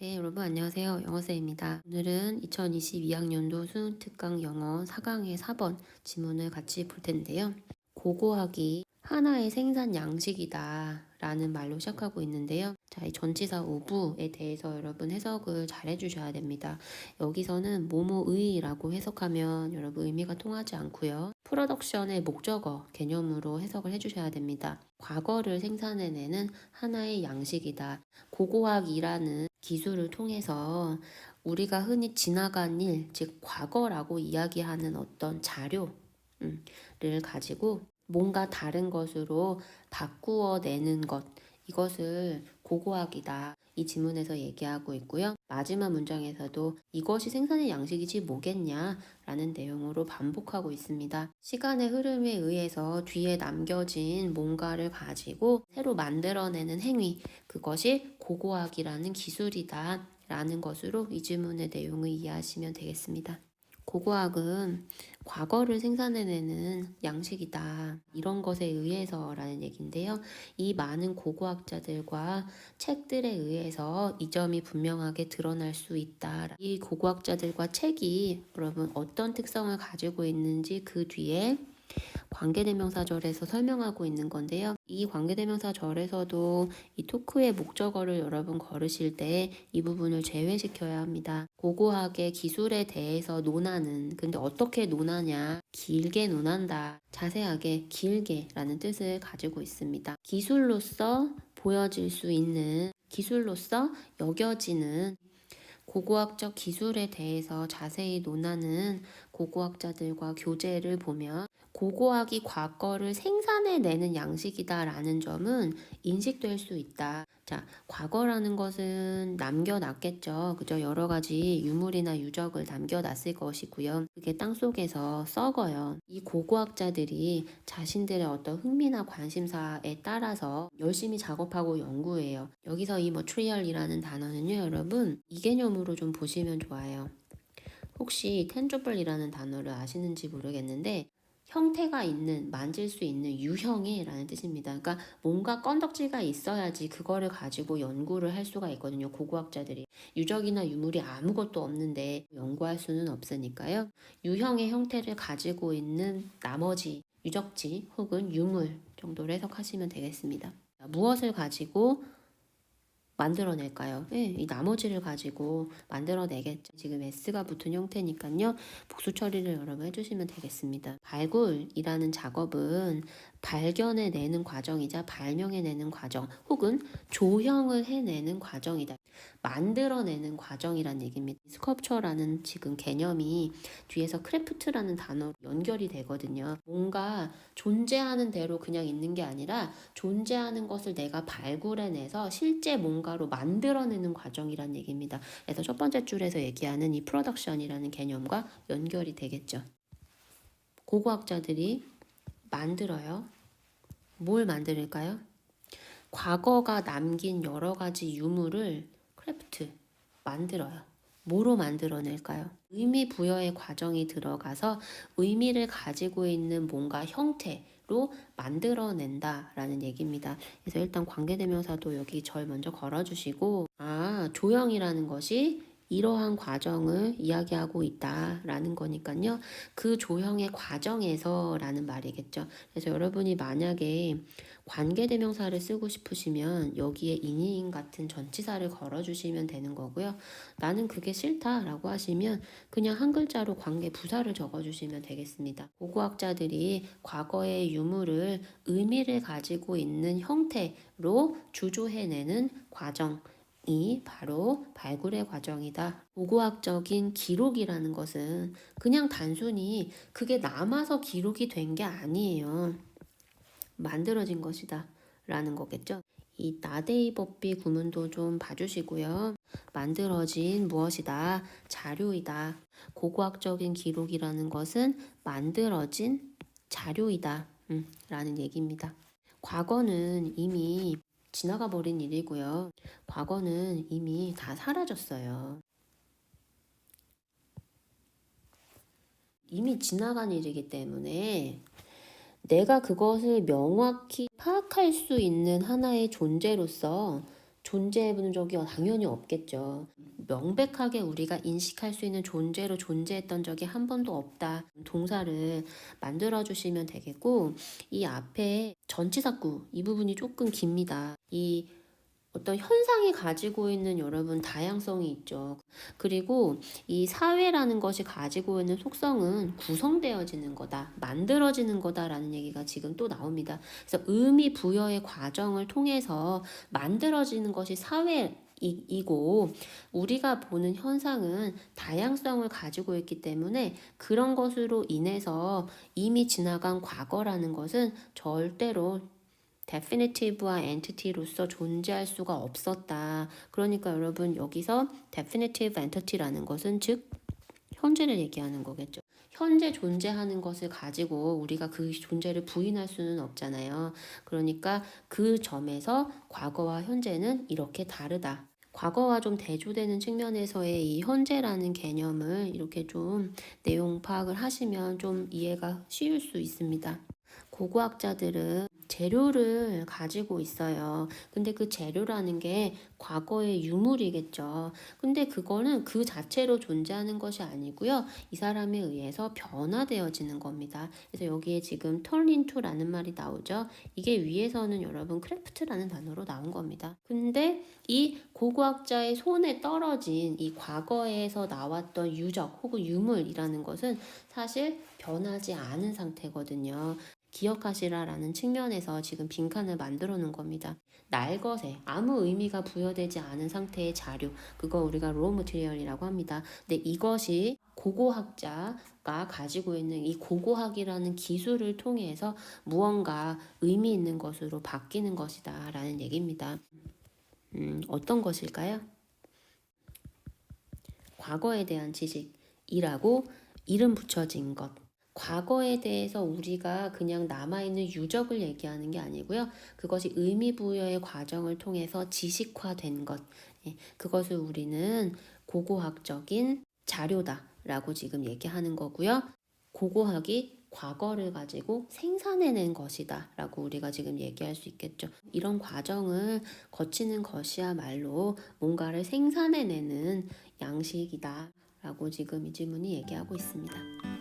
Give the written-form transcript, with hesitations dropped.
네, 여러분 안녕하세요. 영어쌤입니다. 오늘은 2022학년도 수능특강 영어 4강의 4번 지문을 같이 볼 텐데요. 고고하기 하나의 생산 양식이다 라는 말로 시작하고 있는데요. 자, 이 전치사 오브에 대해서 여러분 해석을 잘 해주셔야 됩니다. 여기서는 뭐뭐의라고 해석하면 여러분 의미가 통하지 않고요. 프로덕션의 목적어 개념으로 해석을 해주셔야 됩니다. 과거를 생산해내는 하나의 양식이다. 고고학이라는 기술을 통해서 우리가 흔히 지나간 일, 즉 과거라고 이야기하는 어떤 자료를 가지고 뭔가 다른 것으로 바꾸어 내는 것, 이것을 고고학이다. 이 지문에서 얘기하고 있고요. 마지막 문장에서도 이것이 생산의 양식이지 뭐겠냐 라는 내용으로 반복하고 있습니다. 시간의 흐름에 의해서 뒤에 남겨진 뭔가를 가지고 새로 만들어내는 행위, 그것이 고고학이라는 기술이다 라는 것으로 이 지문의 내용을 이해하시면 되겠습니다. 고고학은 과거를 생산해내는 양식이다. 이런 것에 의해서 라는 얘기인데요. 이 많은 고고학자들과 책들에 의해서 이 점이 분명하게 드러날 수 있다. 이 고고학자들과 책이 여러분 어떤 특성을 가지고 있는지 그 뒤에 관계대명사절에서 설명하고 있는 건데요. 이 관계대명사절에서도 이 토크의 목적어를 여러분 걸으실 때 이 부분을 제외시켜야 합니다. 고고하게 기술에 대해서 논하는, 근데 어떻게 논하냐, 길게 논한다, 자세하게, 길게 라는 뜻을 가지고 있습니다. 기술로서 보여질 수 있는, 기술로서 여겨지는 고고학적 기술에 대해서 자세히 논하는 고고학자들과 교재를 보면 고고학이 과거를 생산해내는 양식이다라는 점은 인식될 수 있다. 자, 과거라는 것은 남겨놨겠죠. 그죠? 여러 가지 유물이나 유적을 남겨놨을 것이고요. 그게 땅속에서 썩어요. 이 고고학자들이 자신들의 어떤 흥미나 관심사에 따라서 열심히 작업하고 연구해요. 여기서 이 material이라는 단어는요, 여러분, 이 개념으로 좀 보시면 좋아요. 혹시 tangible 이라는 단어를 아시는지 모르겠는데 형태가 있는, 만질 수 있는 유형의 라는 뜻입니다. 그러니까 뭔가 건덕지가 있어야지 그거를 가지고 연구를 할 수가 있거든요. 고고학자들이. 유적이나 유물이 아무것도 없는데 연구할 수는 없으니까요. 유형의 형태를 가지고 있는 나머지 유적지 혹은 유물 정도로 해석하시면 되겠습니다. 무엇을 가지고 만들어낼까요? 네, 이 나머지를 가지고 만들어내겠죠. 지금 S가 붙은 형태니까요. 복수 처리를 여러분 해주시면 되겠습니다. 발굴이라는 작업은 발견해내는 과정이자 발명해내는 과정 혹은 조형을 해내는 과정이다. 만들어내는 과정이란 얘기입니다. 스컬프처라는 지금 개념이 뒤에서 크래프트라는 단어로 연결이 되거든요. 뭔가 존재하는 대로 그냥 있는 게 아니라 존재하는 것을 내가 발굴해내서 실제 뭔가로 만들어내는 과정이란 얘기입니다. 그래서 첫 번째 줄에서 얘기하는 이 프로덕션이라는 개념과 연결이 되겠죠. 고고학자들이 만들어요. 뭘 만들까요? 과거가 남긴 여러 가지 유물을 크래프트 만들어요. 뭐로 만들어낼까요? 의미 부여의 과정이 들어가서 의미를 가지고 있는 뭔가 형태로 만들어낸다라는 얘기입니다. 그래서 일단 관계대명사도 여기 절 먼저 걸어주시고, 조형이라는 것이 이러한 과정을 이야기하고 있다라는 거니까요. 그 조형의 과정에서라는 말이겠죠. 그래서 여러분이 만약에 관계대명사를 쓰고 싶으시면 여기에 인인 같은 전치사를 걸어주시면 되는 거고요. 나는 그게 싫다라고 하시면 그냥 한 글자로 관계 부사를 적어주시면 되겠습니다. 고고학자들이 과거의 유물을 의미를 가지고 있는 형태로 주조해내는 과정, 이 바로 발굴의 과정이다. 고고학적인 기록이라는 것은 그냥 단순히 그게 남아서 기록이 된 게 아니에요. 만들어진 것이다 라는 거겠죠. 이 나데이 법비 구문도 좀 봐주시고요. 만들어진 무엇이다, 자료이다. 고고학적인 기록이라는 것은 만들어진 자료이다 라는 얘기입니다. 과거는 이미 지나가 버린 일이고요. 과거는 이미 다 사라졌어요. 이미 지나간 일이기 때문에 내가 그것을 명확히 파악할 수 있는 하나의 존재로서 존재해 본 적이 당연히 없겠죠. 명백하게 우리가 인식할 수 있는 존재로 존재했던 적이 한 번도 없다. 동사를 만들어 주시면 되겠고, 이 앞에 전치사구 이 부분이 조금 깁니다. 이 어떤 현상이 가지고 있는 여러분 다양성이 있죠. 그리고 이 사회라는 것이 가지고 있는 속성은 구성되어지는 거다, 만들어지는 거다라는 얘기가 지금 또 나옵니다. 그래서 의미 부여의 과정을 통해서 만들어지는 것이 사회이고 우리가 보는 현상은 다양성을 가지고 있기 때문에 그런 것으로 인해서 이미 지나간 과거라는 것은 절대로 definitive와 entity로서 존재할 수가 없었다. 그러니까 여러분 여기서 definitive entity라는 것은 즉 현재를 얘기하는 거겠죠. 현재 존재하는 것을 가지고 우리가 그 존재를 부인할 수는 없잖아요. 그러니까 그 점에서 과거와 현재는 이렇게 다르다. 과거와 좀 대조되는 측면에서의 이 현재라는 개념을 이렇게 좀 내용 파악을 하시면 좀 이해가 쉬울 수 있습니다. 고고학자들은 재료를 가지고 있어요. 근데 그 재료라는 게 과거의 유물이겠죠. 근데 그거는 그 자체로 존재하는 것이 아니고요. 이 사람에 의해서 변화되어지는 겁니다. 그래서 여기에 지금 turn into라는 말이 나오죠. 이게 위에서는 여러분 크래프트라는 단어로 나온 겁니다. 근데 이 고고학자의 손에 떨어진 이 과거에서 나왔던 유적 혹은 유물이라는 것은 사실 변하지 않은 상태거든요. 기억하시라라는 측면에서 지금 빈칸을 만들어 놓은 겁니다. 날것에 아무 의미가 부여되지 않은 상태의 자료, 그거 우리가 raw material이라고 합니다. 근데 이것이 고고학자가 가지고 있는 이 고고학이라는 기술을 통해서 무언가 의미 있는 것으로 바뀌는 것이다 라는 얘기입니다. 어떤 것일까요? 과거에 대한 지식이라고 이름 붙여진 것. 과거에 대해서 우리가 그냥 남아있는 유적을 얘기하는 게 아니고요. 그것이 의미 부여의 과정을 통해서 지식화된 것. 그것을 우리는 고고학적인 자료다라고 지금 얘기하는 거고요. 고고학이 과거를 가지고 생산해낸 것이다 라고 우리가 지금 얘기할 수 있겠죠. 이런 과정을 거치는 것이야말로 뭔가를 생산해내는 양식이다 라고 지금 이 질문이 얘기하고 있습니다.